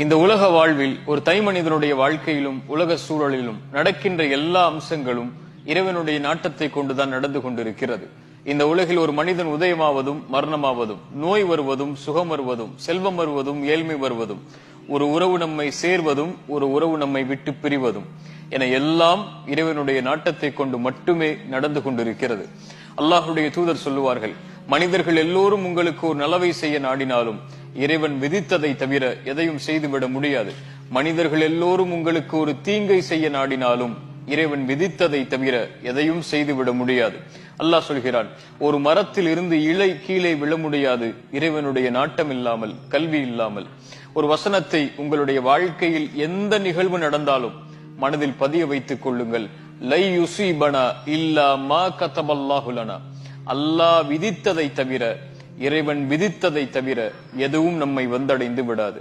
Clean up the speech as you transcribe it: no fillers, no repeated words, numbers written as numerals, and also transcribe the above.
இந்த உலக வாழ்வில் ஒரு மனிதனுடைய வாழ்க்கையிலும் உலக சூழலிலும் நடக்கின்ற எல்லா அம்சங்களும் இறைவனுடைய நாட்டத்தை கொண்டுதான் நடந்து கொண்டிருக்கிறது. இந்த உலகில் ஒரு மனிதன் உதயமாவதும் மரணமாவதும், நோய் வருவதும் சுகம் வருவதும், செல்வம் வருவதும் ஏழ்மை வருவதும், ஒரு உறவு நம்மை சேர்வதும் ஒரு உறவு நம்மை விட்டு பிரிவதும் என எல்லாம் இறைவனுடைய நாட்டத்தை கொண்டு மட்டுமே நடந்து கொண்டிருக்கிறது. அல்லாஹ்வுடைய தூதர் சொல்லுவார்கள், மனிதர்கள் எல்லோரும் உங்களுக்கு ஒரு நலவை செய்ய நாடினாலும் இறைவன் விதித்ததை தவிர எதையும் செய்துவிட முடியாது. மனிதர்கள் எல்லோரும் உங்களுக்கு ஒரு தீங்கை செய்ய நாடினாலும் இறைவன் விதித்ததை தவிர எதையும் செய்துவிட முடியாது. அல்லாஹ் சொல்கிறான், ஒரு மரத்தில் இருந்து இலை கீழே விழ முடியாது இறைவனுடைய நாட்டம் இல்லாமல், கல்வி இல்லாமல். ஒரு வசனத்தை உங்களுடைய வாழ்க்கையில் எந்த நிகழ்வு நடந்தாலும் மனதில் பதிய வைத்துக் கொள்ளுங்கள். லை யுஸீபனா இல்லா மா கதபல்லாஹு லனா. அல்லாஹ் விதித்ததை தவிர, இறைவன் விதித்ததை தவிர எதுவும் நம்மை வந்தடைந்து விடாது.